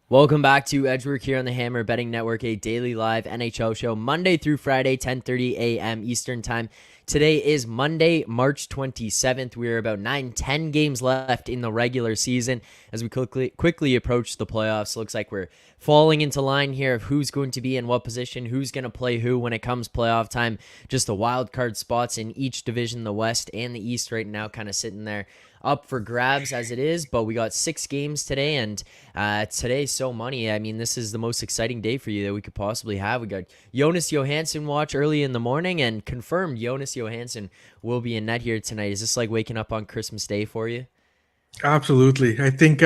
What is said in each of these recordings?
Welcome back to Edgework here on the Hammer Betting Network, a daily live NHL show Monday through Friday, 10:30 a.m. Eastern Time. Today is Monday, March 27th. We are about 9-10 games left in the regular season as we quickly approach the playoffs. Looks like we're falling into line here of who's going to be in what position, who's going to play who when it comes playoff time. Just the wild card spots in each division, the West and the East right now, kind of sitting there up for grabs as it is, but we got 6 games today, and today's so money. I mean, this is the most exciting day for you that we could possibly have. We got Jonas Johansson watch early in the morning, and confirmed Jonas Johansson will be in net here tonight. Is this like waking up on Christmas Day for you? Absolutely. I think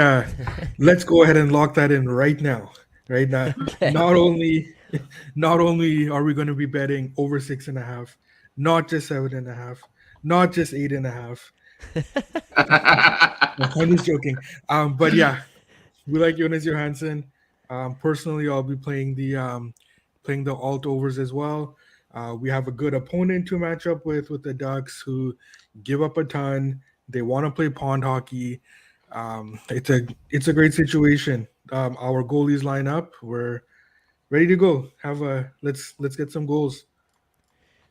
let's go ahead and lock that in right now. Right now, Okay. not only not only are we going to be betting over 6.5, not just 7.5, not just 8.5. No, I'm just joking. But yeah, we like Jonas Johansson. Personally, I'll be playing the alt overs as well. We have a good opponent to match up with the Ducks, who give up a ton. They want to play pond hockey. It's a great situation. Our goalies line up. We're ready to go. Let's get some goals.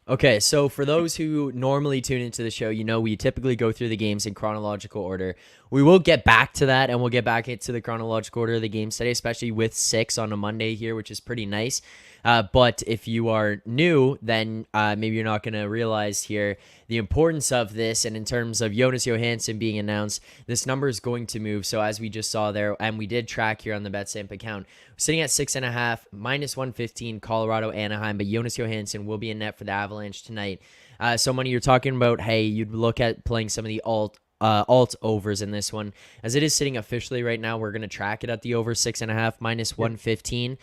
Okay, so for those who normally tune into the show, we typically go through the games in chronological order. We will get back to that, and we'll get back into the chronological order of the games today, especially with 6 on a Monday here, which is pretty nice. But if you are new, then maybe you're not going to realize here the importance of this. And in terms of Jonas Johansson being announced, this number is going to move. So as we just saw there, and we did track here on the BetStamp account, sitting at 6.5, minus 115, Colorado, Anaheim. But Jonas Johansson will be in net for the Avalanche tonight. So, Money, you're talking about, hey, you'd look at playing some of the alt overs in this one. As it is sitting officially right now, we're going to track it at the over 6.5, minus Yeah. 115.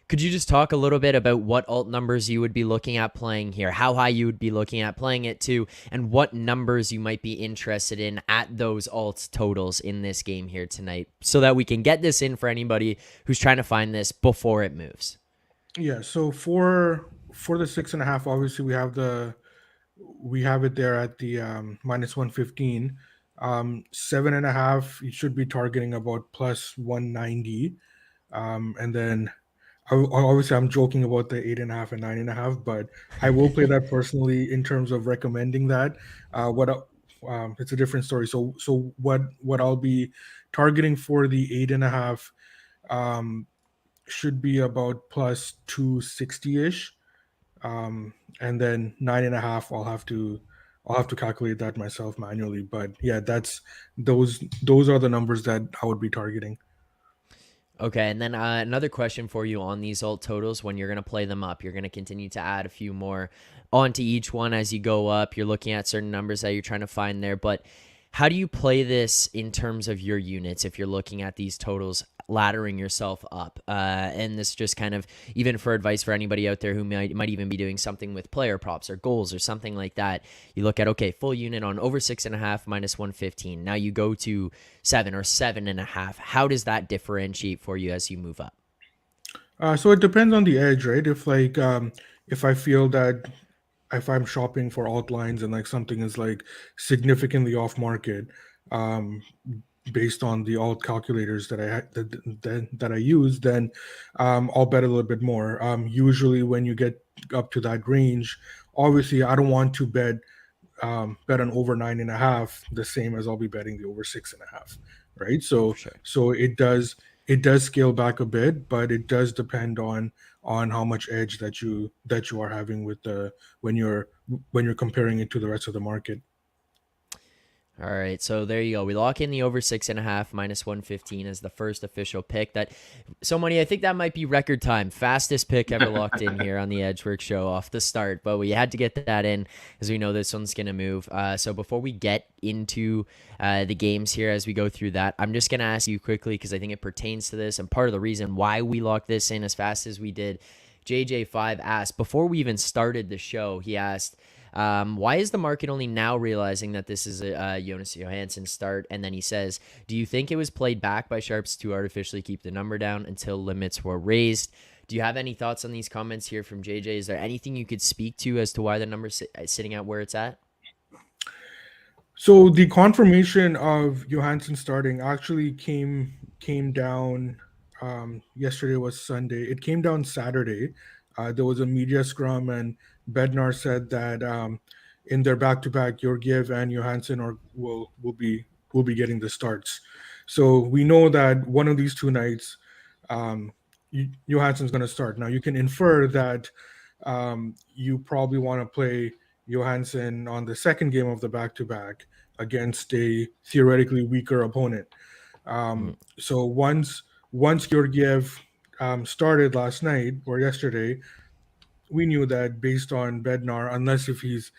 Could you just talk a little bit about what alt numbers you would be looking at playing here, how high you would be looking at playing it to, and what numbers you might be interested in at those alt totals in this game here tonight, so that we can get this in for anybody who's trying to find this before it moves? Yeah. So for the 6.5, obviously we have it there at the minus 115. 7.5, you should be targeting about plus 190. And then obviously I'm joking about the 8.5 and 9.5, but I will play that personally in terms of recommending that. What It's a different story. So what I'll be targeting for the 8.5 um, should be about plus 260 ish, and then 9.5. I'll have to calculate that myself manually. But yeah, those are the numbers that I would be targeting. Okay, and then another question for you on these alt totals. When you're going to play them up, you're going to continue to add a few more onto each one as you go up. You're looking at certain numbers that you're trying to find there. But how do you play this in terms of your units if you're looking at these totals, laddering yourself up? And this just kind of, even for advice for anybody out there who might even be doing something with player props or goals or something like that. You look at, okay, full unit on over 6.5, minus 115. Now you go to 7 or 7.5. How does that differentiate for you as you move up? So it depends on the edge, right? If I feel that if I'm shopping for alt lines and like something is like significantly off market, um, based on the alt calculators that I use, then I'll bet a little bit more. Usually, when you get up to that range, obviously I don't want to bet on over 9.5 the same as I'll be betting the over 6.5, right? Oh, for So sure. so it does scale back a bit, but it does depend on how much edge that you are having with the when you're comparing it to the rest of the market. All right, so there you go. We lock in the over 6.5, minus 115 as the first official pick. So Money, I think that might be record time. Fastest pick ever locked in here on the Edgework Show off the start, but we had to get that in as we know this one's going to move. So before we get into the games here as we go through that, I'm just going to ask you quickly because I think it pertains to this and part of the reason why we locked this in as fast as we did. JJ5 asked, before we even started the show, he asked, why is the market only now realizing that this is a Jonas Johansson start? And then he says, do you think it was played back by Sharps to artificially keep the number down until limits were raised? Do you have any thoughts on these comments here from JJ? Is there anything you could speak to as to why the number's sitting at where it's at? So the confirmation of Johansson starting actually came down Yesterday was Sunday. It came down Saturday. There was a media scrum, and Bednar said that in their back-to-back, Georgiev and Johansson will be getting the starts. So we know that one of these two nights, um, Johansson's going to start. Now you can infer that you probably want to play Johansson on the second game of the back-to-back against a theoretically weaker opponent. Mm, So once Georgiev started last night or yesterday, we knew that based on Bednar, unless if he's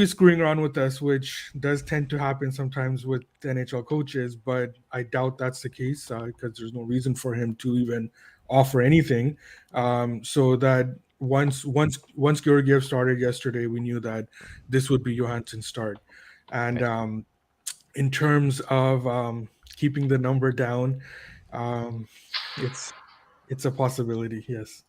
screwing around with us, which does tend to happen sometimes with NHL coaches, but I doubt that's the case because there's no reason for him to even offer anything. So that once Georgiev started yesterday, we knew that this would be Johansson's start, and right. in terms of keeping the number down, um, it's it's a possibility. Yes.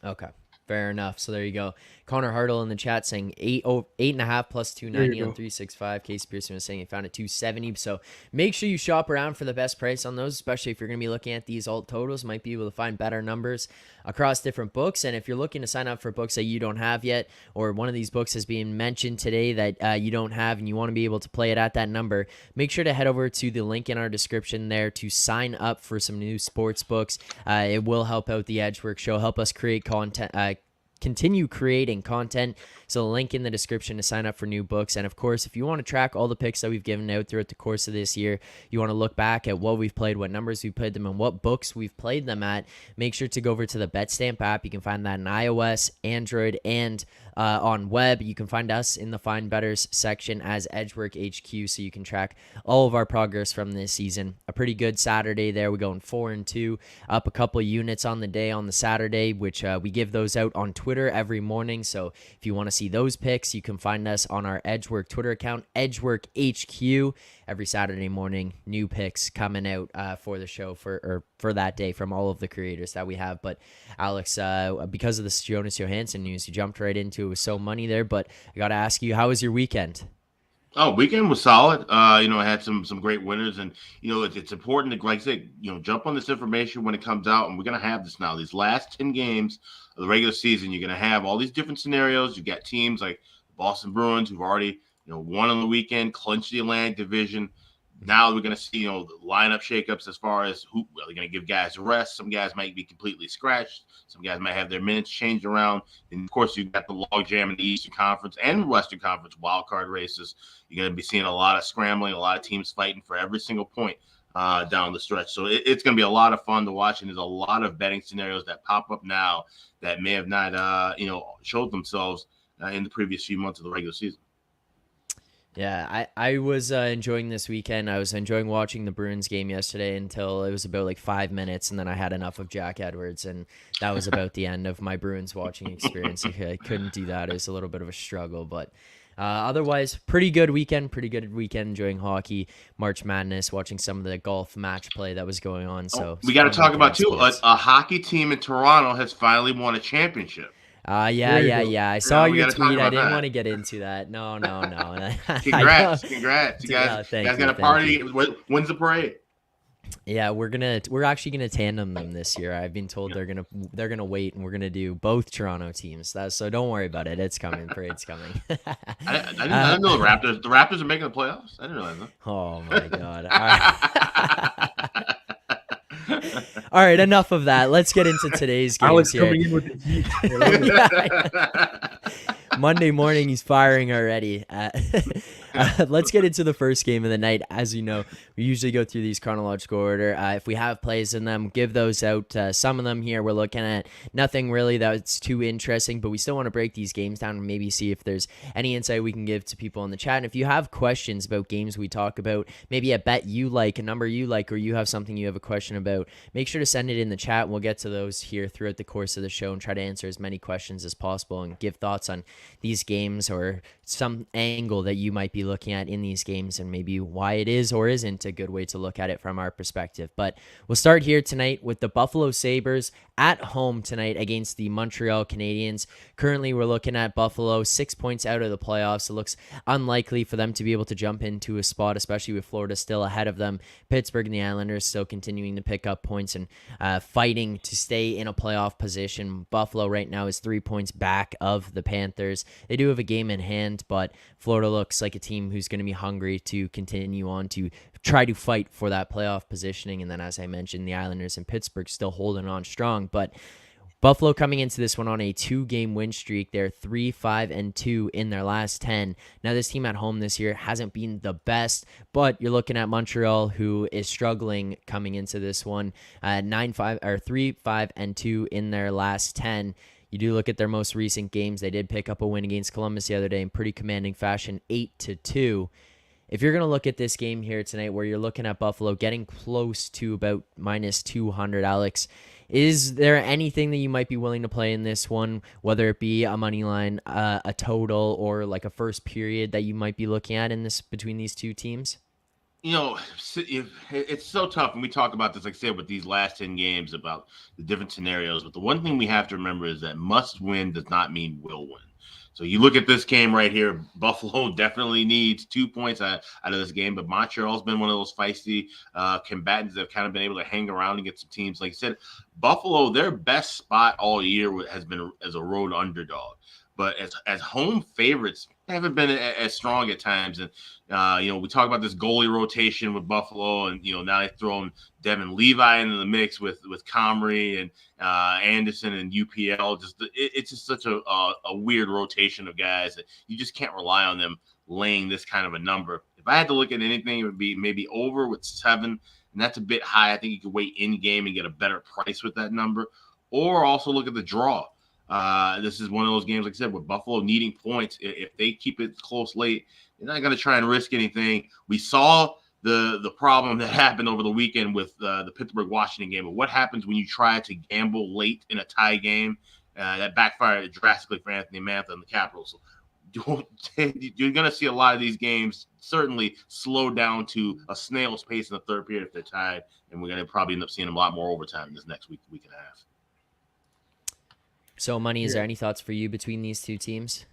Okay. Fair enough. So there you go. Connor Hartle in the chat saying 8.5 plus There you 290 on go. 365. Casey Pearson was saying he found it 270. So make sure you shop around for the best price on those, especially if you're going to be looking at these alt totals. Might be able to find better numbers across different books. And if you're looking to sign up for books that you don't have yet, or one of these books is being mentioned today that you don't have and you want to be able to play it at that number, make sure to head over to the link in our description there to sign up for some new sports books. It will help out the Edgework Show, help us create content, continue creating content. So the link in the description to sign up for new books. And of course, if you want to track all the picks that we've given out throughout the course of this year, you want to look back at what we've played, what numbers we've played them, and what books we've played them at, make sure to go over to the BetStamp app. You can find that in iOS, Android, and on web. You can find us in the Find Betters section as Edgework HQ, so you can track all of our progress from this season. A pretty good Saturday there. We're going 4-2, up a couple units on the day on the Saturday, which we give those out on Twitter every morning. So if you want to see those picks, you can find us on our Edgework Twitter account, Edgework HQ. Every Saturday morning, new picks coming out for the show for that day from all of the creators that we have. But Alex, because of this Jonas Johansson news, you jumped right into it with so money there. But I got to ask you, how was your weekend? Oh, weekend was solid. I had some great winners, and it's important to, like I said, jump on this information when it comes out, and we're gonna have this now. These last 10 games of the regular season, you're gonna have all these different scenarios. You got teams like the Boston Bruins who've already won on the weekend, clinched the Atlantic Division. Now we're going to see, the lineup shakeups as far as who are they going to give guys a rest. Some guys might be completely scratched. Some guys might have their minutes changed around. And, of course, you've got the logjam in the Eastern Conference and Western Conference wildcard races. You're going to be seeing a lot of scrambling, a lot of teams fighting for every single point down the stretch. So it's going to be a lot of fun to watch. And there's a lot of betting scenarios that pop up now that may have not, showed themselves in the previous few months of the regular season. Yeah, I was enjoying this weekend. I was enjoying watching the Bruins game yesterday until it was about like 5 minutes, and then I had enough of Jack Edwards, and that was about the end of my Bruins watching experience. I couldn't do that. It was a little bit of a struggle, but otherwise, pretty good weekend. Enjoying hockey, March Madness, watching some of the golf match play that was going on. So we got to talk about, too, a hockey team in Toronto has finally won a championship. Yeah. I saw your tweet. I didn't want to get into that. No. Congrats. You guys got a party. When's the parade? Yeah, we're actually gonna tandem them this year. I've been told they're gonna wait, and we're gonna do both Toronto teams. So don't worry about it. It's coming. Parade's coming. I didn't know the Raptors. The Raptors are making the playoffs. I didn't realize that. Oh my god. All right, enough of that. Let's get into today's games Alex here. coming in with the heat. Monday morning, he's firing already. Let's get into the first game of the night. As you know, we usually go through these chronological order. If we have plays in them, give those out. Some of them here we're looking at nothing really that's too interesting, but we still want to break these games down and maybe see if there's any insight we can give to people in the chat. And if you have questions about games we talk about, maybe a bet you like, a number you like, or you have something you have a question about, make sure to send it in the chat. We'll get to those here throughout the course of the show and try to answer as many questions as possible and give thoughts on these games or some angle that you might be looking at in these games and maybe why it is or isn't a good way to look at it from our perspective. But we'll start here tonight with the Buffalo Sabres at home tonight against the Montreal Canadiens. Currently, we're looking at Buffalo 6 points out of the playoffs. It looks unlikely for them to be able to jump into a spot, especially with Florida still ahead of them. Pittsburgh and the Islanders still continuing to pick up points and fighting to stay in a playoff position. Buffalo right now is 3 points back of the Panthers. They do have a game in hand, but Florida looks like a team who's going to be hungry to continue on to try to fight for that playoff positioning. And then, as I mentioned, the Islanders and Pittsburgh still holding on strong. But Buffalo coming into this one on a 2-game win streak. They're 3-5-2 in their last 10. Now, this team at home this year hasn't been the best, but you're looking at Montreal, who is struggling coming into this one. 3-5-2 in their last 10. You do look at their most recent games. They did pick up a win against Columbus the other day in pretty commanding fashion, 8-2. If you're going to look at this game here tonight where you're looking at Buffalo getting close to about minus 200, Alex, is there anything that you might be willing to play in this one, whether it be a money line, a total, or like a first period that you might be looking at in this between these two teams? It's so tough when we talk about this, like I said, with these last 10 games about the different scenarios. But the one thing we have to remember is that must win does not mean will win. So you look at this game right here, Buffalo definitely needs 2 points out of this game, but Montreal's been one of those feisty combatants that have kind of been able to hang around and get some teams. Like I said, Buffalo, their best spot all year has been as a road underdog. But as home favorites, they haven't been as strong at times. And, we talk about this goalie rotation with Buffalo, and, now they've thrown Devin Levi into the mix with Comrie and Anderson and UPL. It's just such a weird rotation of guys that you just can't rely on them laying this kind of a number. If I had to look at anything, it would be maybe over with 7, and that's a bit high. I think you could wait in game and get a better price with that number, or also look at the draw. This is one of those games, like I said, with Buffalo needing points. If they keep it close late, they're not going to try and risk anything. We saw the problem that happened over the weekend with the Pittsburgh-Washington game. But what happens when you try to gamble late in a tie game? That backfired drastically for Anthony Mantha and the Capitals. So you're going to see a lot of these games certainly slow down to a snail's pace in the third period if they're tied, and we're going to probably end up seeing a lot more overtime this next week and a half. So, Money, is there any thoughts for you between these two teams?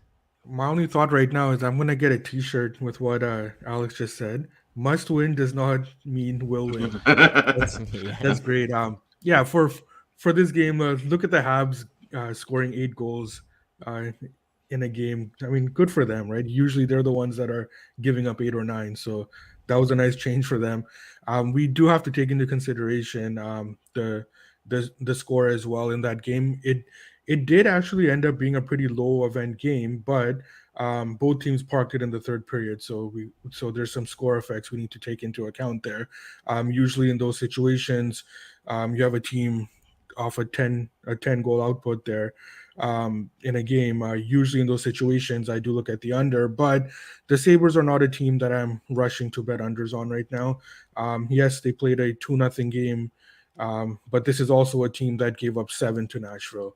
My only thought right now is I'm going to get a T-shirt with what Alex just said. Must win does not mean will win. That's great. For this game, look at the Habs scoring 8 goals in a game. I mean, good for them, right? Usually they're the ones that are giving up 8 or 9. So that was a nice change for them. We do have to take into consideration the score as well in that game. It did actually end up being a pretty low event game, but both teams parked it in the third period. So there's some score effects we need to take into account there. Usually in those situations, you have a team off a 10 goal output there in a game. Usually in those situations, I do look at the under, but the Sabres are not a team that I'm rushing to bet unders on right now. Yes, they played a 2-0 game, but this is also a team that gave up 7 to Nashville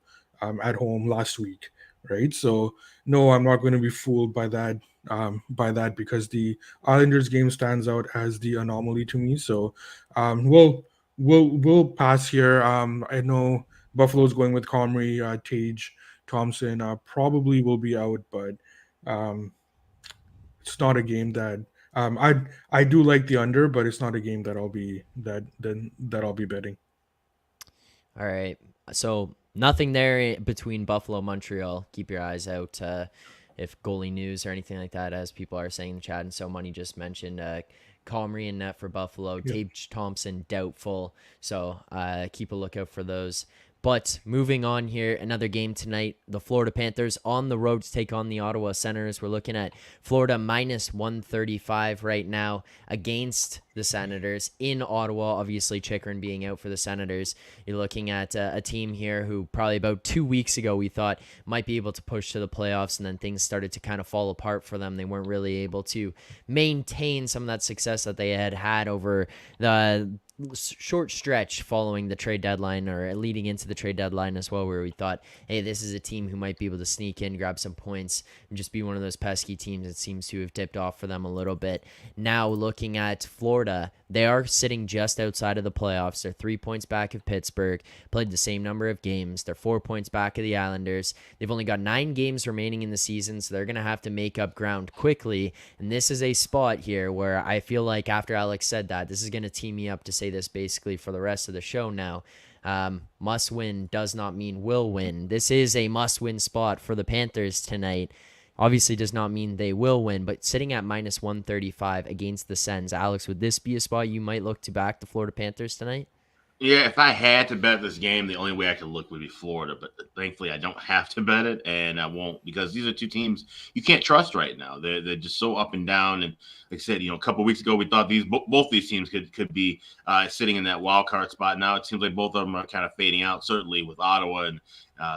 at home last week, right? So no, I'm not going to be fooled by that because the Islanders game stands out as the anomaly to me. So we'll pass here. I know Buffalo's going with Comrie, Tage, Thompson probably will be out, but it's not a game that I do like the under, but it's not a game that I'll be betting. All right, so nothing there between Buffalo and Montreal. Keep your eyes out if goalie news or anything like that, as people are saying in the chat. And so Money just mentioned Comrie and net for Buffalo. Yep. Tage Thompson doubtful. So keep a lookout for those. But moving on here, another game tonight. The Florida Panthers on the road to take on the Ottawa Senators. We're looking at Florida minus 135 right now against the Senators in Ottawa. Obviously, Chikrin being out for the Senators. You're looking at a team here who probably about 2 weeks ago we thought might be able to push to the playoffs, and then things started to kind of fall apart for them. They weren't really able to maintain some of that success that they had over the short stretch following the trade deadline, or leading into the trade deadline as well, where we thought, hey, this is a team who might be able to sneak in, grab some points, and just be one of those pesky teams that seems to have dipped off for them a little bit. Now looking at Florida, They are sitting just outside of the playoffs. They're 3 points back of Pittsburgh, played the same number of games. They're 4 points back of the Islanders. They've only got 9 games remaining in the season, so they're going to have to make up ground quickly. And this is a spot here where I feel like after Alex said that, this is going to tee me up to say this basically for the rest of the show now. Must win does not mean will win. This is a must win spot for the Panthers tonight. Obviously does not mean they will win, but sitting at minus 135 against the Sens, Alex, would this be a spot you might look to back the Florida Panthers tonight? Yeah, if I had to bet this game, the only way I could look would be Florida. But thankfully, I don't have to bet it, and I won't because these are two teams you can't trust right now. They're just so up and down. And like I said, a couple of weeks ago, we thought both these teams could be sitting in that wild card spot. Now it seems like both of them are kind of fading out. Certainly with Ottawa and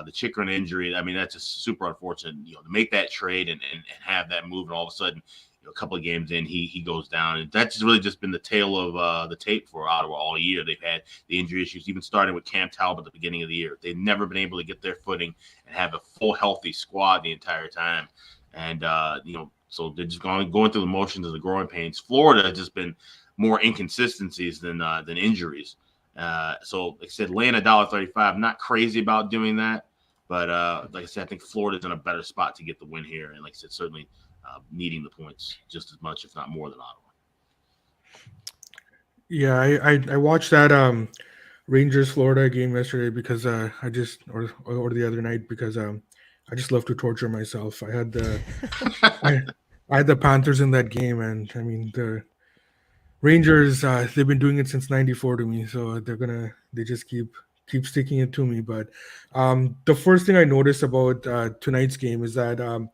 the Chikrin injury. I mean, that's just super unfortunate. To make that trade and have that move, and all of a sudden, a couple of games in, he goes down, and that's really just been the tale of the tape for Ottawa all year. They've had the injury issues, even starting with Cam Talbot at the beginning of the year. They've never been able to get their footing and have a full healthy squad the entire time, and so they're just going through the motions of the growing pains. Florida has just been more inconsistencies than injuries. So like I said, laying $1.35, not crazy about doing that, but like I said, I think Florida's in a better spot to get the win here, and like I said, certainly needing the points just as much, if not more, than Ottawa. Yeah, I watched that Rangers Florida game yesterday because I just or the other night because I just love to torture myself. I had the I had the Panthers in that game, and I mean the Rangers they've been doing it since '94 to me, so they just keep sticking it to me. But the first thing I noticed about tonight's game is that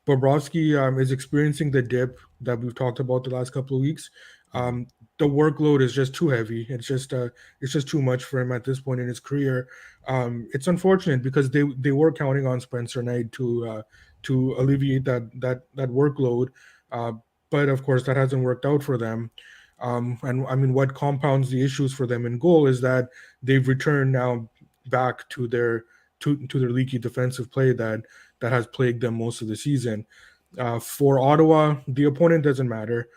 Bobrovsky is experiencing the dip that we've talked about the last couple of weeks. The workload is just too heavy. It's just too much for him at this point in his career. It's unfortunate because they were counting on Spencer Knight to alleviate that workload, but of course that hasn't worked out for them. And I mean, what compounds the issues for them in goal is that they've returned now back to their leaky defensive play that has plagued them most of the season. For Ottawa, the opponent doesn't matter.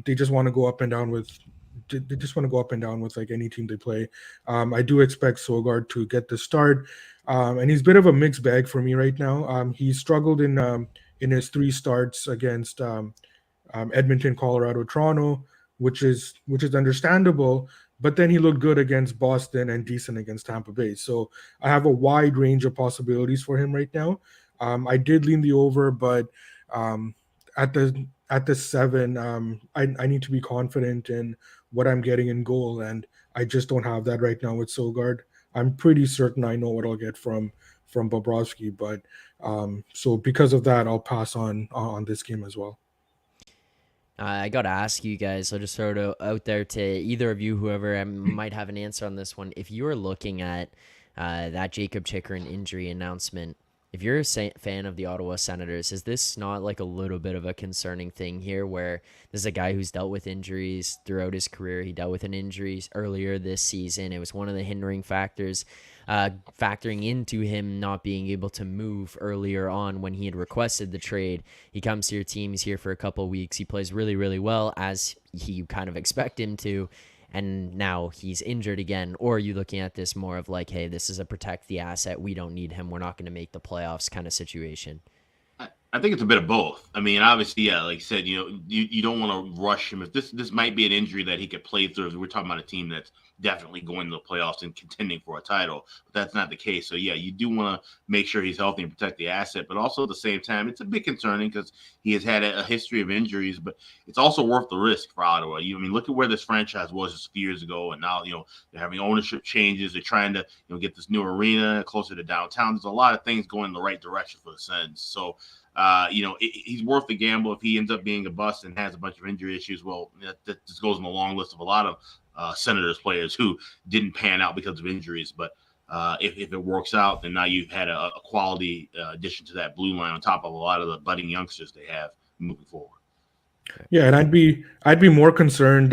They just want to go up and down with. They just want to go up and down with like any team they play. I do expect Sogard to get the start, and he's a bit of a mixed bag for me right now. He struggled in his 3 starts against Edmonton, Colorado, Toronto, which is understandable. But then he looked good against Boston and decent against Tampa Bay. So I have a wide range of possibilities for him right now. I did lean the over, but at the 7, I need to be confident in what I'm getting in goal, and I just don't have that right now with Sogard. I'm pretty certain I know what I'll get from Bobrovsky, but so because of that, I'll pass on this game as well. I got to ask you guys, so just throw it out there to either of you, whoever might have an answer on this one. If you are looking at that Jacob Chikrin injury announcement, if you're a fan of the Ottawa Senators, is this not like a little bit of a concerning thing here where this is a guy who's dealt with injuries throughout his career? He dealt with an injury earlier this season. It was one of the hindering factors factoring into him not being able to move earlier on when he had requested the trade. He comes to your team, he's here for a couple of weeks. He plays really, really well as you kind of expect him to. And now he's injured again. Or are you looking at this more of like, hey, this is a protect the asset. We don't need him. We're not going to make the playoffs kind of situation? I think it's a bit of both. I mean, obviously, yeah, like I said, you don't want to rush him. If this might be an injury that he could play through. We're talking about a team that's definitely going to the playoffs and contending for a title, but that's not the case. So yeah, you do want to make sure he's healthy and protect the asset, but also at the same time, it's a bit concerning because he has had a history of injuries, but it's also worth the risk for Ottawa. I mean, look at where this franchise was just a few years ago, and now, they're having ownership changes. They're trying to, get this new arena closer to downtown. There's a lot of things going in the right direction for the Sens. So, he's worth the gamble. If he ends up being a bust and has a bunch of injury issues, well, that just goes in the long list of a lot of Senators players who didn't pan out because of injuries. But if it works out, then now you've had a quality addition to that blue line on top of a lot of the budding youngsters they have moving forward. Yeah, and I'd be more concerned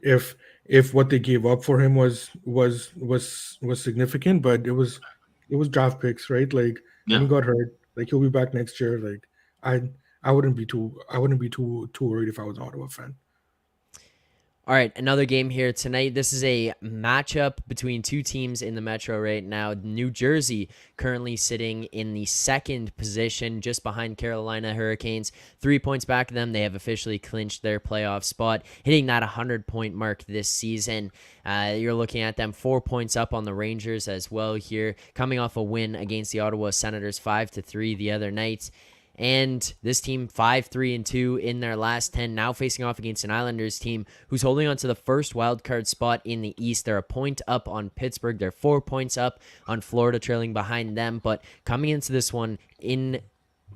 if what they gave up for him was significant, but it was draft picks, right? Like, and he got hurt. Like, he'll be back next year. Like, I wouldn't be too worried if I was an Ottawa fan. All right, another game here tonight. This is a matchup between two teams in the Metro right now. New Jersey currently sitting in the second position, just behind Carolina Hurricanes. 3 points back of them. They have officially clinched their playoff spot, hitting that 100-point mark this season. You're looking at them 4 points up on the Rangers as well here, coming off a win against the Ottawa Senators 5-3 the other night. And this team 5-3-2 in their last 10, now facing off against an Islanders team who's holding on to the first wildcard spot in the East. They're a point up on Pittsburgh. They're 4 points up on Florida, trailing behind them. But coming into this one in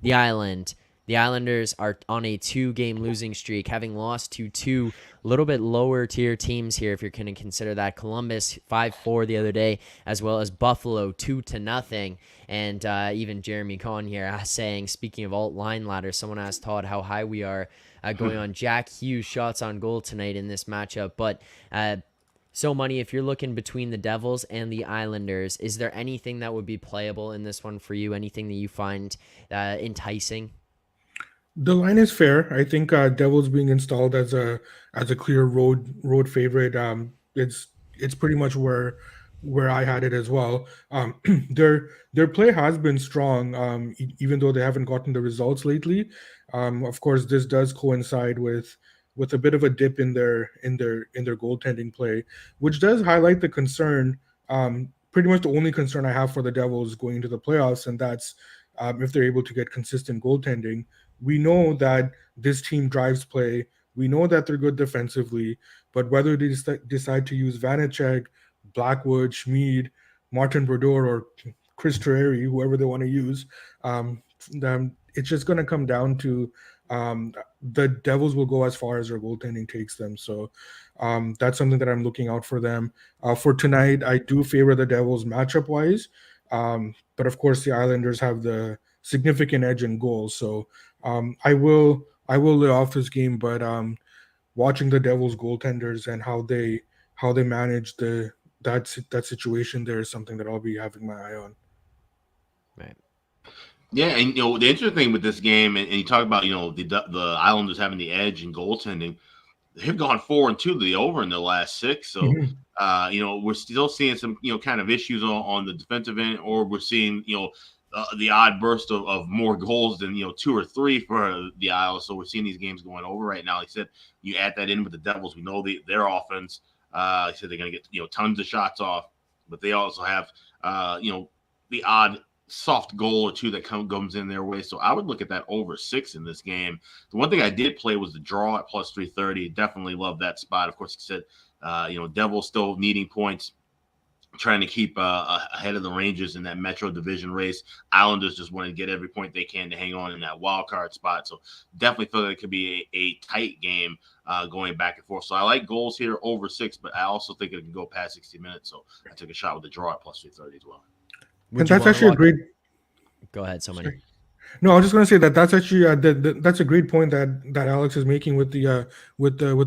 the island, the Islanders are on a 2-game losing streak, having lost to two a little bit lower tier teams here, if you're going to consider that. Columbus 5-4 the other day, as well as Buffalo 2-0. And even Jeremy Cohn here saying, speaking of alt line ladder, someone asked Todd how high we are going on Jack Hughes shots on goal tonight in this matchup. But so, Money, if you're looking between the Devils and the Islanders, is there anything that would be playable in this one for you? Anything that you find enticing? The line is fair. I think Devils being installed as a clear road favorite. It's pretty much where I had it as well. Their play has been strong, even though they haven't gotten the results lately. Of course, this does coincide with a bit of a dip in their goaltending play, which does highlight the concern. Pretty much the only concern I have for the Devils going into the playoffs, and that's if they're able to get consistent goaltending. We know that this team drives play. We know that they're good defensively, but whether they decide to use Vanacek, Blackwood, Schmid, Martin Brodeur, or Chris Terreri, whoever they want to use, it's just going to come down to the Devils will go as far as their goaltending takes them. So that's something that I'm looking out for them. For tonight, I do favor the Devils matchup-wise, but of course the Islanders have the significant edge in goals. So I will lay off this game, but watching the Devils goaltenders and how they manage that situation there is something that I'll be having my eye on. Right. Yeah, and the interesting thing with this game, and you talk about the Islanders having the edge in goaltending, they've gone 4-2 to the over in their last 6. So we're still seeing some kind of issues on the defensive end, or we're seeing the odd burst of more goals than 2 or 3 for the Isles. So we're seeing these games going over right now. Like I said, you add that in with the Devils, we know their offense. I said they're going to get tons of shots off, but they also have the odd soft goal or two that comes in their way. So I would look at that over 6 in this game. The one thing I did play was the draw at plus 330. Definitely love that spot. Of course, you said Devils still needing points, trying to keep ahead of the Rangers in that Metro Division race. Islanders just want to get every point they can to hang on in that wild card spot. So definitely feel like it could be a tight game going back and forth. So I like goals here over 6, but I also think it can go past 60 minutes. So I took a shot with the draw at plus 330 as well. And that's actually a great. Go ahead, somebody. Sorry. No, I was just going to say that's actually that's a great point that Alex is making with the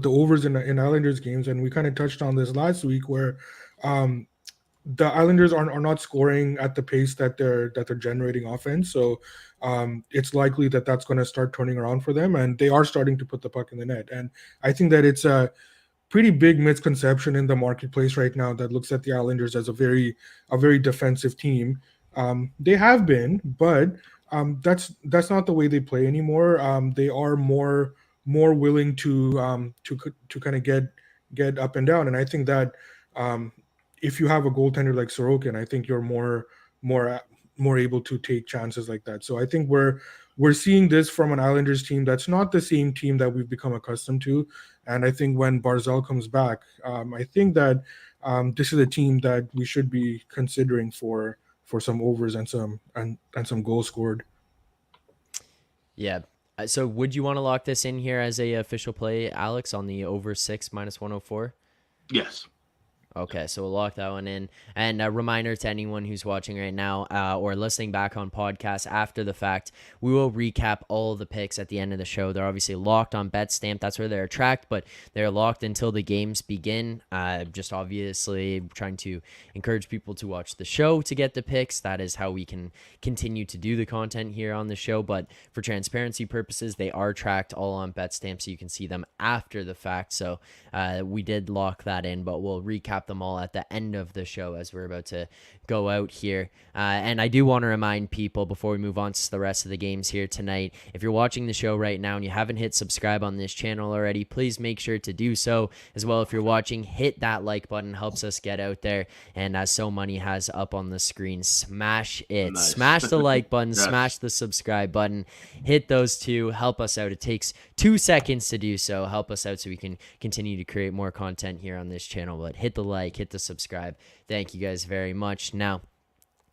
overs in Islanders games, and we kind of touched on this last week where the Islanders are not scoring at the pace that they're generating offense. So it's likely that that's going to start turning around for them, and they are starting to put the puck in the net. And I think that it's a pretty big misconception in the marketplace right now that looks at the Islanders as a very defensive team. They have been, but that's not the way they play anymore. They are more willing to kind of get up and down, and I think that if you have a goaltender like Sorokin, I think you're more able to take chances like that. So I think we're seeing this from an Islanders team that's not the same team that we've become accustomed to. And I think when Barzal comes back, I think that this is a team that we should be considering for some overs and some goals scored. Yeah. So would you want to lock this in here as a official play, Alex, on the over 6 minus 104? Yes. Okay, so we'll lock that one in. And a reminder to anyone who's watching right now or listening back on podcasts after the fact, we will recap all of the picks at the end of the show. They're obviously locked on BetStamp. That's where they're tracked, but they're locked until the games begin. Just obviously trying to encourage people to watch the show to get the picks. That is how we can continue to do the content here on the show. But for transparency purposes, they are tracked all on BetStamp, so you can see them after the fact. So we did lock that in, but we'll recap them all at the end of the show as we're about to go out here. And I do want to remind people before we move on to the rest of the games here tonight, if you're watching the show right now and you haven't hit subscribe on this channel already, please make sure to do so. As well, if you're watching, hit that like button, helps us get out there. And as So Money has up on the screen, smash it. Nice. Smash the like button, Yes. smash the subscribe button, hit those two, help us out. It takes 2 seconds to do so. Help us out so we can continue to create more content here on this channel. But hit the like, hit the subscribe. Thank you guys very much. Now,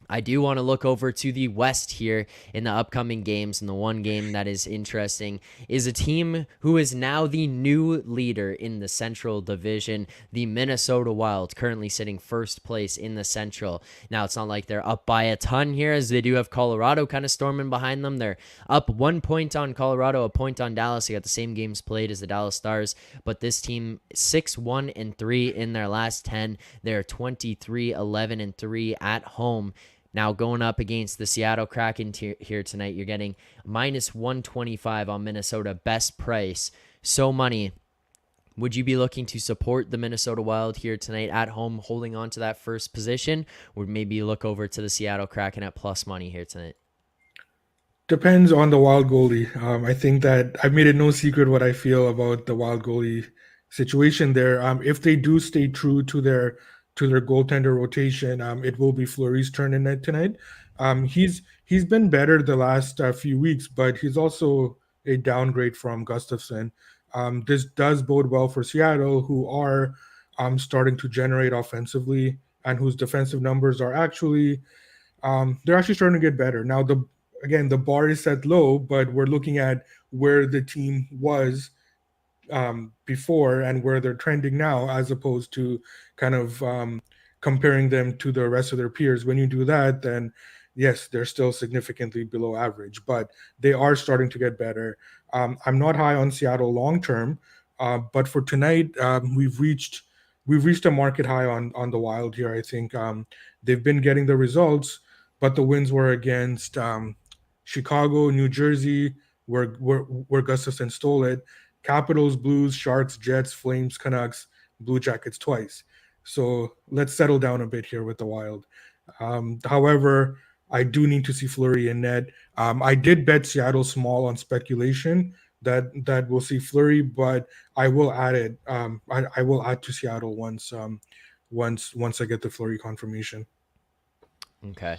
I do want to look over to the West here in the upcoming games, and the one game that is interesting is a team who is now the new leader in the Central Division, the Minnesota Wild, currently sitting first place in the Central. Now, it's not like they're up by a ton here, as they do have Colorado kind of storming behind them. They're up 1 point on Colorado, a point on Dallas. They got the same games played as the Dallas Stars, but this team 6-1-3 in their last 10. They're 23-11-3 at home. Now, going up against the Seattle Kraken here tonight, you're getting minus 125 on Minnesota, best price. So Money, would you be looking to support the Minnesota Wild here tonight at home, holding on to that first position, or maybe look over to the Seattle Kraken at plus money here tonight? Depends on the Wild goalie. I think that I've made it no secret what I feel about the Wild goalie situation there. If they do stay true to their goaltender rotation, it will be Fleury's turn in net tonight. He's been better the last few weeks, but he's also a downgrade from Gustafsson. This does bode well for Seattle, who are starting to generate offensively and whose defensive numbers are actually they're actually starting to get better. Now, the bar is set low, but we're looking at where the team was before and where they're trending now, as opposed to kind of comparing them to the rest of their peers. When you do that, then yes, they're still significantly below average, but they are starting to get better. I'm not high on Seattle long term, but for tonight, we've reached a market high on the Wild here. I think they've been getting the results, but the wins were against Chicago, New Jersey, where Gustafsson stole it. Capitals, Blues, Sharks, Jets, Flames, Canucks, Blue Jackets twice. So let's settle down a bit here with the Wild. However, I do need to see Fleury in net. I did bet Seattle small on speculation that we'll see Fleury, but I will add it. I will add to Seattle once I get the Fleury confirmation. Okay.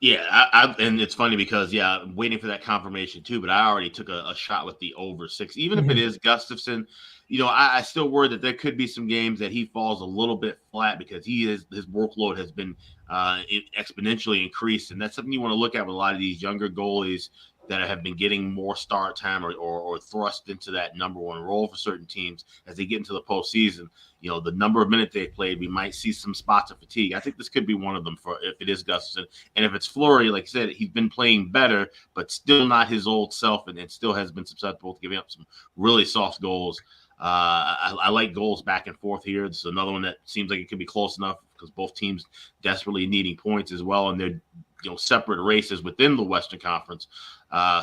Yeah, and it's funny because I'm waiting for that confirmation too. But I already took a shot with the over 6, even if it is Gustafsson. I still worry that there could be some games that he falls a little bit flat because his workload has been exponentially increased, and that's something you want to look at with a lot of these younger goalies that have been getting more start time or thrust into that number one role for certain teams as they get into the postseason. The number of minutes they've played, we might see some spots of fatigue. I think this could be one of them for if it is Gustafsson. And if it's Fleury, like I said, he's been playing better, but still not his old self, and still has been susceptible to giving up some really soft goals. I like goals back and forth here. It's another one that seems like it could be close enough because both teams desperately needing points as well, and they're separate races within the Western Conference.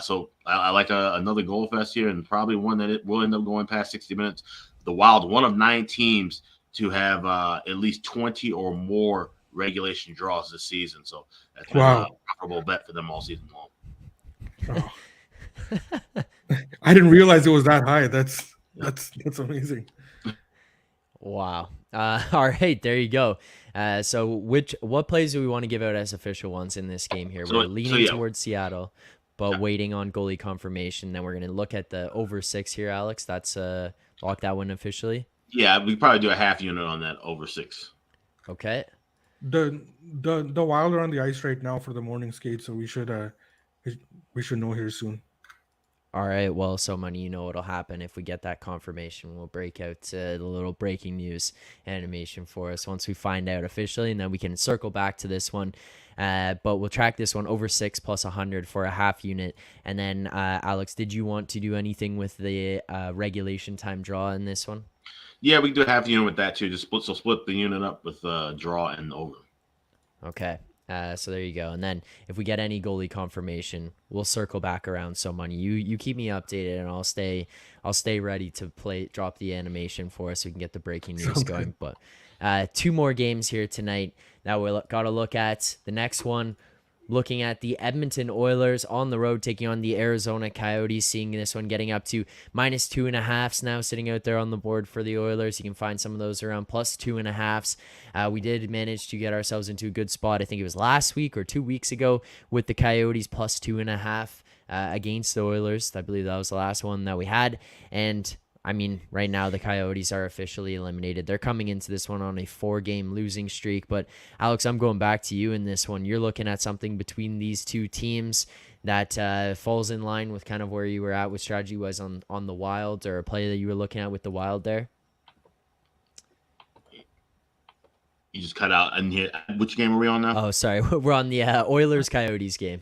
So I like another goal fest here, and probably one that it will end up going past 60 minutes. The Wild, one of 9 teams to have at least 20 or more regulation draws this season. So that's been a profitable bet for them all season long. Oh. I didn't realize it was that high. That's amazing. Wow. All right, there you go. So what plays do we want to give out as official ones in this game here? We're leaning towards Seattle, but waiting on goalie confirmation. Then we're going to look at the over 6 here, Alex. That's lock that one officially. Yeah, we probably do a half unit on that over 6. Okay. The Wild are on the ice right now for the morning skate, so we should know here soon. All right. Well, so money, you know what'll happen if we get that confirmation. We'll break out the little breaking news animation for us once we find out officially, and then we can circle back to this one. But we'll track this one over 6 plus 100 for a half unit. And then, Alex, did you want to do anything with the regulation time draw in this one? Yeah, we do have the unit with that too. Just split the unit up with draw and over. Okay. So there you go. And then if we get any goalie confirmation, we'll circle back around. So money, you keep me updated, and I'll stay ready to drop the animation for us so we can get the breaking news going. But 2 more games here tonight that we got to look at. The next one, looking at the Edmonton Oilers on the road taking on the Arizona Coyotes, seeing this one getting up to -2.5s now, sitting out there on the board for the Oilers. You can find some of those around +2.5s. We did manage to get ourselves into a good spot. I think it was last week or 2 weeks ago with the Coyotes +2.5 against the Oilers. I believe that was the last one that we had. And I mean, right now the Coyotes are officially eliminated. They're coming into this one on a 4-game losing streak. But Alex, I'm going back to you in this one. You're looking at something between these two teams that falls in line with kind of where you were at with strategy was on the Wild, or a play that you were looking at with the Wild there. You just cut out. And here, which game are we on now? Oh, sorry, we're on the Oilers Coyotes game.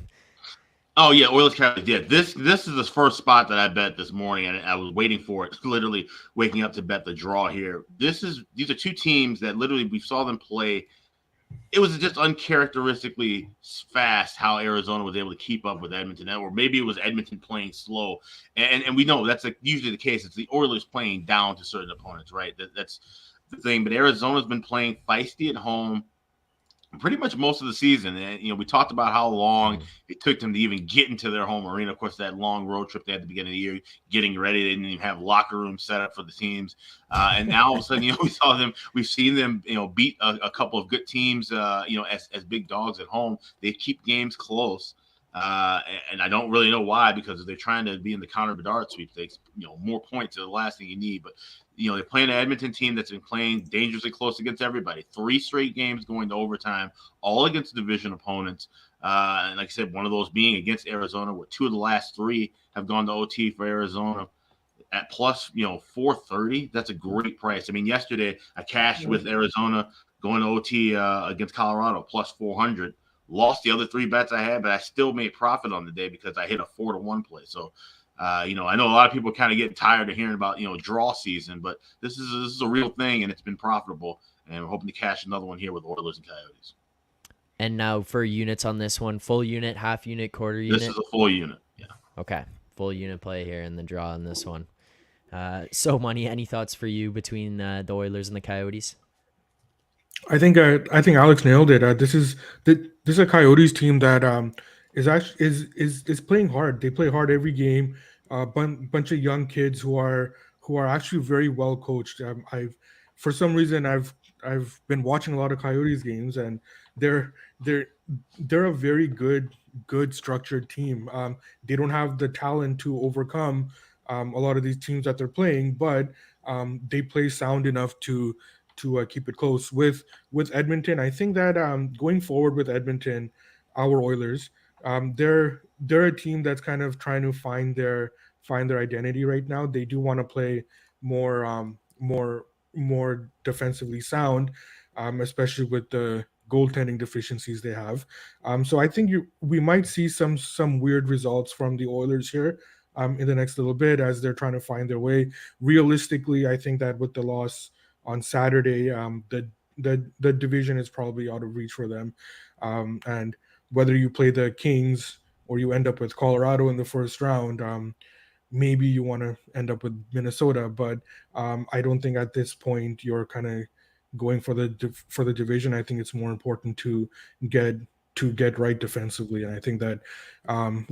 Oh yeah, Oilers Coyotes. Yeah, this is the first spot that I bet this morning, and I was waiting for it. Literally waking up to bet the draw here. These are two teams that literally we saw them play. It was just uncharacteristically fast how Arizona was able to keep up with Edmonton, or maybe it was Edmonton playing slow. And we know that's usually the case. It's the Oilers playing down to certain opponents, right? That's the thing. But Arizona's been playing feisty at home pretty much most of the season. And, we talked about how long it took them to even get into their home arena. Of course, that long road trip they had at the beginning of the year, getting ready. They didn't even have locker rooms set up for the teams. And now all of a sudden, we've seen them, beat a couple of good teams, as big dogs at home. They keep games close. And I don't really know why, because they're trying to be in the Connor Bedard sweepstakes. More points are the last thing you need. But, they're playing an Edmonton team that's been playing dangerously close against everybody. 3 straight games going to overtime, all against division opponents. And like I said, one of those being against Arizona, where 2 of the last 3 have gone to OT for Arizona at plus, 430. That's a great price. I mean, yesterday I cashed with Arizona going to OT against Colorado plus 400. Lost the other 3 bets I had, but I still made profit on the day because I hit a 4-1 play. So, I know a lot of people kind of get tired of hearing about, draw season, but this is a real thing, and it's been profitable. And we're hoping to cash another one here with Oilers and Coyotes. And now for units on this one, full unit, half unit, quarter unit. This is a full unit. Yeah. Okay. Full unit play here in the draw on this one. So money, any thoughts for you between the Oilers and the Coyotes? I think Alex nailed it. This is a Coyotes team that is actually is playing hard. They play hard every game. Bunch of young kids who are actually very well coached. For some reason I've been watching a lot of Coyotes games, and they're a very good structured team. They don't have the talent to overcome a lot of these teams that they're playing, but they play sound enough to keep it close with Edmonton. I think that going forward with Edmonton, our Oilers, they're a team that's kind of trying to find their identity right now. They do want to play more defensively sound, especially with the goaltending deficiencies they have. So I think we might see some weird results from the Oilers here in the next little bit as they're trying to find their way. Realistically, I think that with the loss on Saturday, the division is probably out of reach for them. And whether you play the Kings or you end up with Colorado in the first round, maybe you want to end up with Minnesota. But I don't think at this point you're kind of going for the division. I think it's more important to get right defensively. And I think that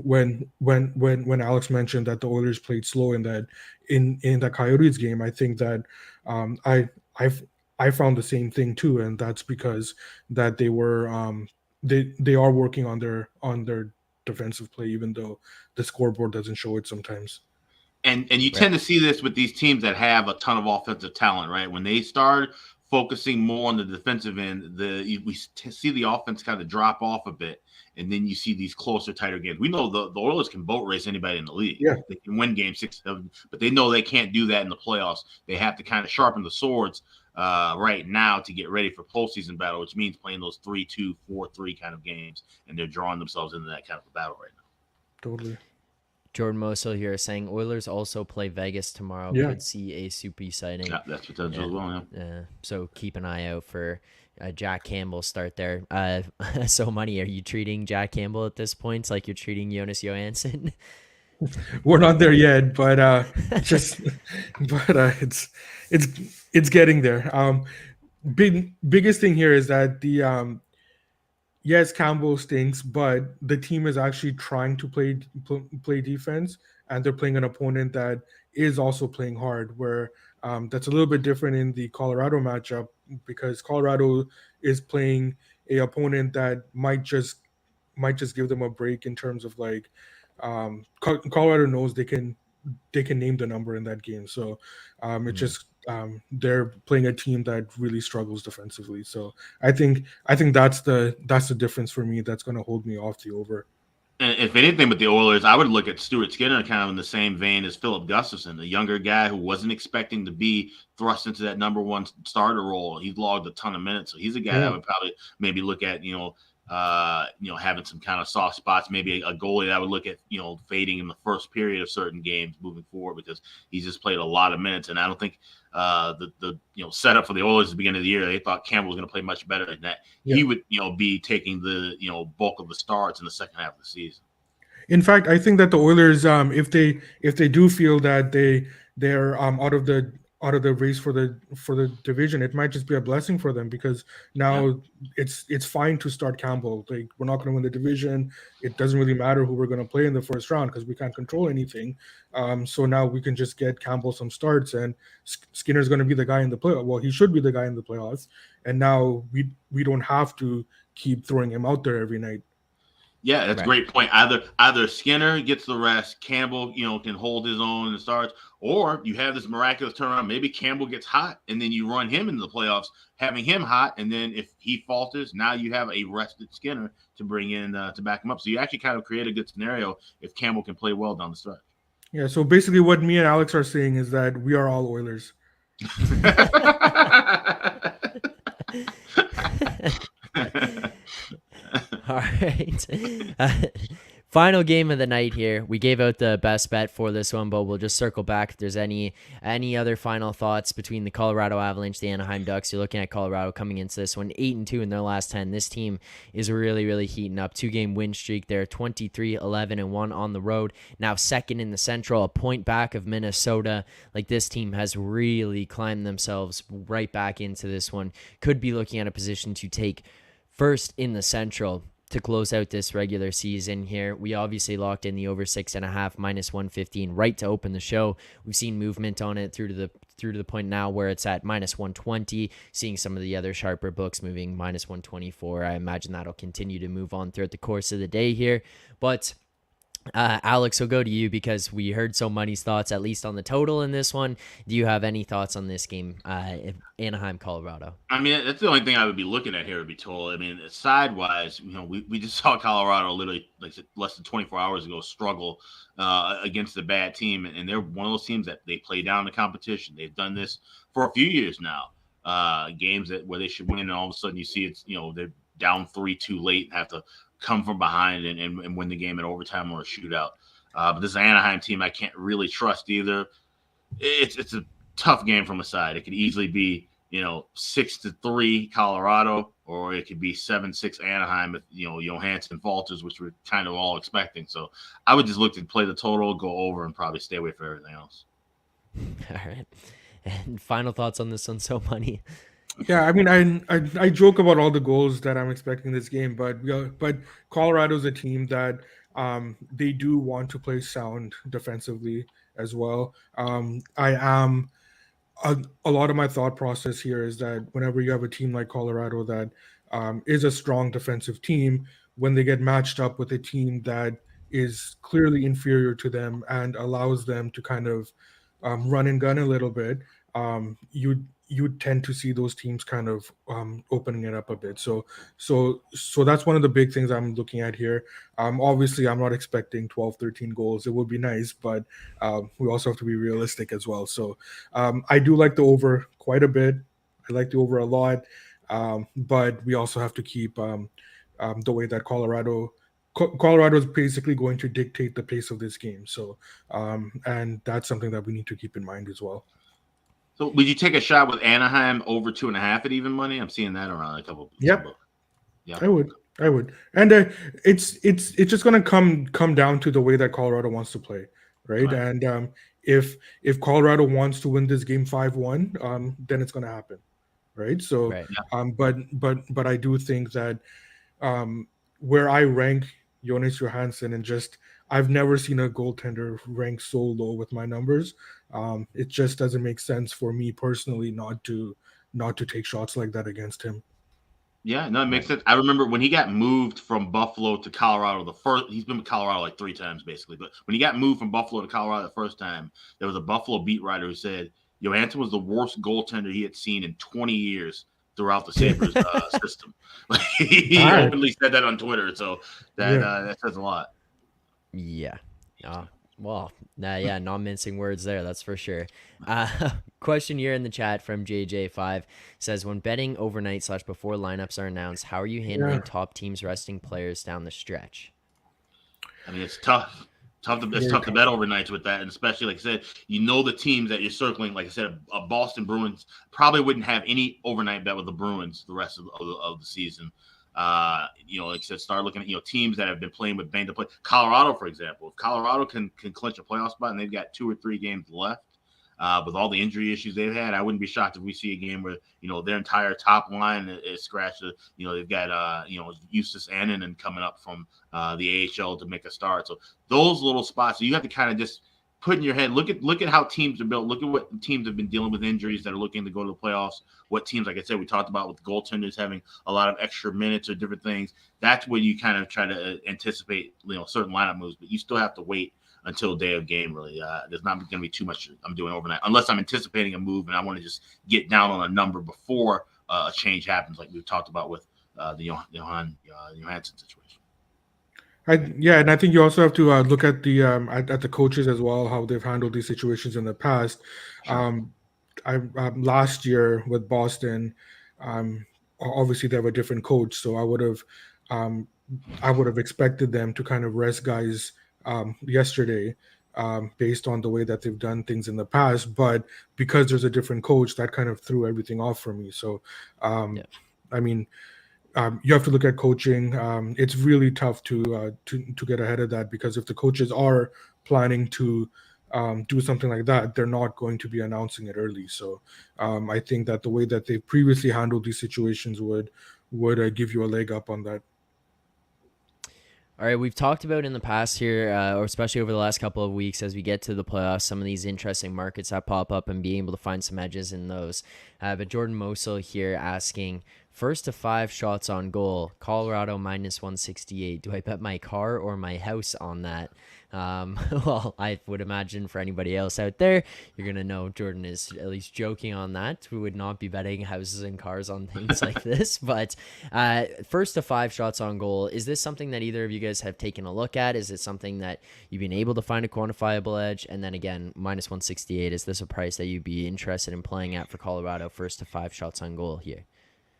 when Alex mentioned that the Oilers played slow in the Coyotes game, I think that I found the same thing too, and that's because that they were they are working on their defensive play, even though the scoreboard doesn't show it sometimes. And you tend to see this with these teams that have a ton of offensive talent, right? When they start focusing more on the defensive end, we see the offense kind of drop off a bit. and then you see these closer, tighter games. We know the Oilers can boat race anybody in the league. Yeah. They can win games 6-7, but they know they can't do that in the playoffs. They have to kind of sharpen the swords right now to get ready for postseason battle, which means playing those 3-2, 4-3 kind of games, and they're drawing themselves into that kind of a battle right now. Totally. Jordan Mosul here saying Oilers also play Vegas tomorrow. Yeah. Could see a Soupy sighting. Yeah, that's potential as well. Yeah. So keep an eye out for Jack Campbell start there. So Money, are you treating Jack Campbell at this point like you're treating Jonas Johansson? We're not there yet, but it's getting there. Biggest thing here is that the yes, Campbell stinks, but the team is actually trying to play defense, and they're playing an opponent that is also playing hard. Where that's a little bit different in the Colorado matchup, because Colorado is playing a opponent that might just give them a break in terms of like Colorado knows they can name the number in that game. So it's just they're playing a team that really struggles defensively. So I think that's the difference for me that's going to hold me off the over. And if anything, with the Oilers, I would look at Stuart Skinner kind of in the same vein as Philip Gustafsson, a younger guy who wasn't expecting to be thrust into that number one starter role. He's logged a ton of minutes, so he's a guy that I would probably maybe look at, having some kind of soft spots, maybe a goalie that I would look at, fading in the first period of certain games moving forward, because he's just played a lot of minutes. And I don't think the setup for the Oilers at the beginning of the year, they thought Campbell was going to play much better than that. Yeah. He would, be taking the, bulk of the starts in the second half of the season. In fact, I think that the Oilers, if they do feel that they're out of the race for the division, it might just be a blessing for them, because now it's fine to start Campbell. Like, we're not going to win the division. It doesn't really matter who we're going to play in the first round because we can't control anything. So now we can just get Campbell some starts, and Skinner's going to be the guy in the playoffs. Well, he should be the guy in the playoffs, and now we don't have to keep throwing him out there every night. Yeah, that's a great point. Either Skinner gets the rest, Campbell, can hold his own and starts, or you have this miraculous turnaround. Maybe Campbell gets hot, and then you run him into the playoffs, having him hot, and then if he falters, now you have a rested Skinner to bring in to back him up. So you actually kind of create a good scenario if Campbell can play well down the stretch. Yeah, so basically what me and Alex are saying is that we are all Oilers. All right. Final game of the night here. We gave out the best bet for this one, but we'll just circle back if there's any other final thoughts between the Colorado Avalanche, the Anaheim Ducks. You're looking at Colorado coming into this one 8-2 in their last 10. This team is really, really heating up. 2-game win streak. They're 23-11-1 on the road. Now second in the Central, a point back of Minnesota. Like, this team has really climbed themselves right back into this one. Could be looking at a position to take first in the Central to close out this regular season here. We obviously locked in the over 6.5 -115 right to open the show. We've seen movement on it through to the point now where it's at -120, seeing some of the other sharper books moving -124. I imagine that'll continue to move on throughout the course of the day here. But Alex, we'll go to you because we heard so Money's thoughts, at least on the total in this one. Do you have any thoughts on this game, Anaheim, Colorado? I mean, that's the only thing I would be looking at here would be total. I mean, side-wise, we just saw Colorado literally, like less than 24 hours ago, struggle against a bad team. And they're one of those teams that they play down the competition. They've done this for a few years now. Games where they should win, and all of a sudden you see it's, they're down 3-2 late and have to come from behind and win the game in overtime or a shootout. But this Anaheim team I can't really trust either. It's a tough game from a side. It could easily be 6-3 Colorado, or it could be 7-6 Anaheim if Johansson falters, which we're kind of all expecting. So I would just look to play the total, go over, and probably stay away from everything else. All right. And final thoughts on this one, so Money. Yeah, I mean, I joke about all the goals that I'm expecting this game, but Colorado's a team that they do want to play sound defensively as well. A lot of my thought process here is that whenever you have a team like Colorado that is a strong defensive team, when they get matched up with a team that is clearly inferior to them and allows them to kind of run and gun a little bit, you tend to see those teams kind of opening it up a bit. So that's one of the big things I'm looking at here. Obviously, I'm not expecting 12, 13 goals. It would be nice, but we also have to be realistic as well. So I do like the over quite a bit. I like the over a lot, but we also have to keep the way that Colorado is basically going to dictate the pace of this game. So, and that's something that we need to keep in mind as well. So, would you take a shot with Anaheim over 2.5 at even money? I'm seeing that around a couple. Yep. Yeah, I would, and it's just gonna come down to the way that Colorado wants to play, right? And if Colorado wants to win this game 5-1, then it's gonna happen, right? So, Right. but I do think that where I rank Jonas Johansson, and just I've never seen a goaltender rank so low with my numbers. It just doesn't make sense for me personally not to take shots like that against him. Yeah, no, it makes sense. I remember when he got moved from Buffalo to Colorado, he's been with Colorado like 3 times basically. But when he got moved from Buffalo to Colorado the first time, there was a Buffalo beat writer who said Johansson was the worst goaltender he had seen in 20 years throughout the Sabres system. He openly said that on Twitter, so that says a lot. Yeah. Well, yeah, not mincing words there, that's for sure. Question here in the chat from JJ5 says, when betting overnight / before lineups are announced, how are you handling top teams resting players down the stretch? I mean, it's tough. It's tough to bet overnights with that, and especially like I said, the teams that you're circling. Like I said, a Boston Bruins probably wouldn't have any overnight bet with the Bruins the rest of the season. Like I said, start looking at teams that have been playing with banged up play. Colorado, for example, if Colorado can clinch a playoff spot and they've got 2 or 3 games left, with all the injury issues they've had, I wouldn't be shocked if we see a game where their entire top line is scratched. They've got Eustace Annunen coming up from the AHL to make a start. So those little spots, you have to kind of just put in your head, look at how teams are built. Look at what teams have been dealing with injuries that are looking to go to the playoffs. What teams, like I said, we talked about with goaltenders having a lot of extra minutes or different things. That's when you kind of try to anticipate, certain lineup moves. But you still have to wait until day of game. Really, there's not going to be too much I'm doing overnight unless I'm anticipating a move and I want to just get down on a number before a change happens, like we've talked about with the Johansson situation. And I think you also have to look at the at the coaches as well, how they've handled these situations in the past. Sure. Last year with Boston, obviously they have a different coach, so I would have expected them to kind of rest guys yesterday based on the way that they've done things in the past. But because there's a different coach, that kind of threw everything off for me. So, I mean. You have to look at coaching. It's really tough to get ahead of that, because if the coaches are planning to do something like that, they're not going to be announcing it early. So I think that the way that they've previously handled these situations would give you a leg up on that. All right, we've talked about in the past here, or especially over the last couple of weeks as we get to the playoffs, some of these interesting markets that pop up and being able to find some edges in those. But Jordan Mosul here asking, first to 5 shots on goal, Colorado -168. Do I bet my car or my house on that? Well, I would imagine for anybody else out there, you're going to know Jordan is at least joking on that. We would not be betting houses and cars on things like this. But first to 5 shots on goal, is this something that either of you guys have taken a look at? Is it something that you've been able to find a quantifiable edge? And then again, -168, is this a price that you'd be interested in playing at for Colorado, first to 5 shots on goal here?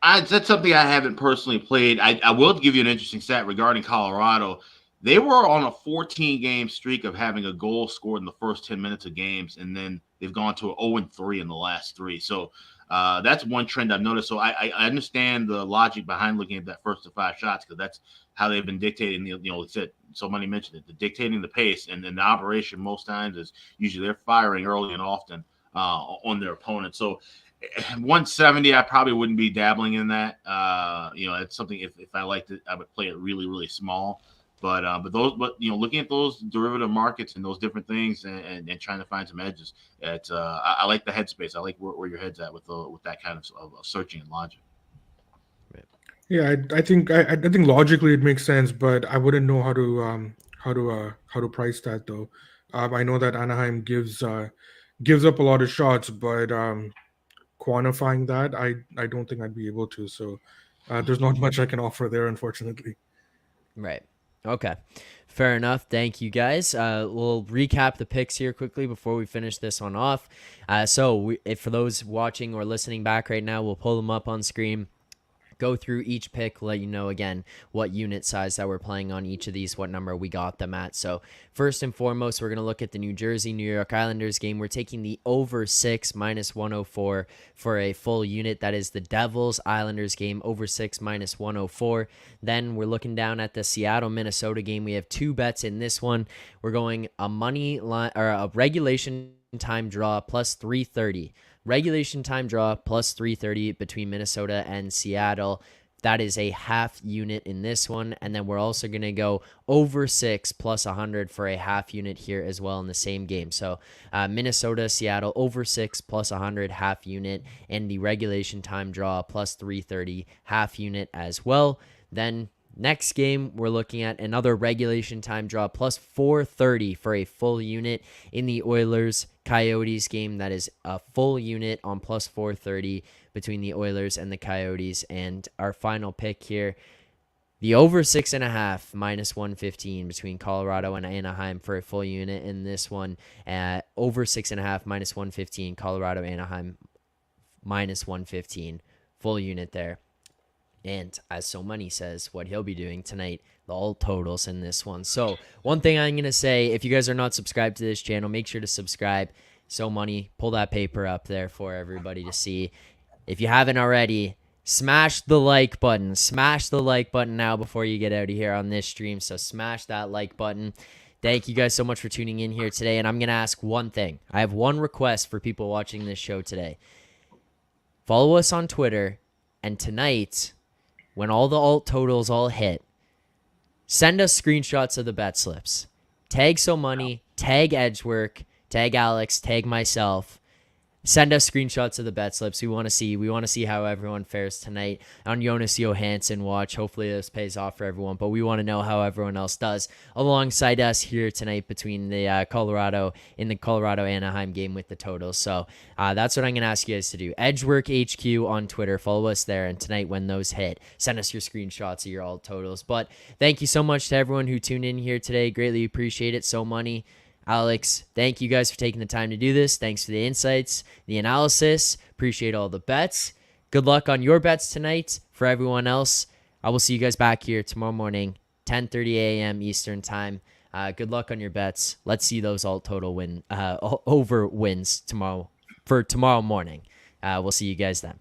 That's something I haven't personally played. I will give you an interesting stat regarding Colorado. They were on a 14-game streak of having a goal scored in the first 10 minutes of games, and then they've gone to an 0-3 in the last 3. So that's one trend I've noticed. So I understand the logic behind looking at that first to 5 shots, because that's how they've been dictating. Somebody mentioned it, the dictating the pace, and then the operation most times is usually they're firing early and often on their opponent. So 170, I probably wouldn't be dabbling in that. It's something if I liked it, I would play it really, really small. But looking at those derivative markets and those different things and trying to find some edges, I like the headspace. I like where your head's at with that kind of searching and logic. Yeah, I think logically it makes sense, but I wouldn't know how to price that though. I know that Anaheim gives up a lot of shots, but quantifying that, I don't think I'd be able to. So there's not much I can offer there, unfortunately. Right. Okay. Fair enough. Thank you, guys. We'll recap the picks here quickly before we finish this one off. If for those watching or listening back right now, we'll pull them up on screen. Go through each pick, let you know again what unit size that we're playing on each of these, what number we got them at. So first and foremost, we're going to look at the New Jersey New York Islanders game. We're taking the over 6 minus 104 for a full unit. That is the Devils Islanders game, over 6 minus 104. Then we're looking down at the Seattle Minnesota game. We have two bets in this one. We're going a money line or a regulation time draw plus 330. Regulation time draw plus 330 between Minnesota and Seattle. That is a half unit in this one. And then we're also going to go over 6 plus 100 for a half unit here as well in the same game. So Minnesota, Seattle, over 6 plus 100 half unit, and the regulation time draw plus 330 half unit as well. Then next game, we're looking at another regulation time draw plus 430 for a full unit in the Oilers Coyotes game. That is a full unit on plus 430 between the Oilers and the Coyotes. And our final pick here, the over 6.5 minus 115 between Colorado and Anaheim for a full unit in this one. Over 6.5 minus 115, Colorado, Anaheim minus 115, full unit there. And as So Money says, what he'll be doing tonight, the all totals in this one. So one thing I'm going to say, if you guys are not subscribed to this channel, make sure to subscribe. So Money, pull that paper up there for everybody to see. If you haven't already, smash the like button. Smash the like button now before you get out of here on this stream. So smash that like button. Thank you guys so much for tuning in here today. And I'm going to ask one thing. I have one request for people watching this show today. Follow us on Twitter. And tonight, when all the alt totals all hit, send us screenshots of the bet slips. Tag So Money, tag Edgework, tag Alex, tag myself. Send us screenshots of the bet slips. We want to see how everyone fares tonight on Jonas Johansson watch. Hopefully this pays off for everyone, but we want to know how everyone else does alongside us here tonight between the Colorado Anaheim game with the totals. So that's what I'm going to ask you guys to do. Edgework HQ on Twitter. Follow us there. And tonight when those hit, send us your screenshots of your all totals. But thank you so much to everyone who tuned in here today. Greatly appreciate it. So Money, Alex, thank you guys for taking the time to do this. Thanks for the insights, the analysis. Appreciate all the bets. Good luck on your bets tonight. For everyone else, I will see you guys back here tomorrow morning, 10:30 a.m. Eastern time. Good luck on your bets. Let's see those alt total over wins tomorrow morning. We'll see you guys then.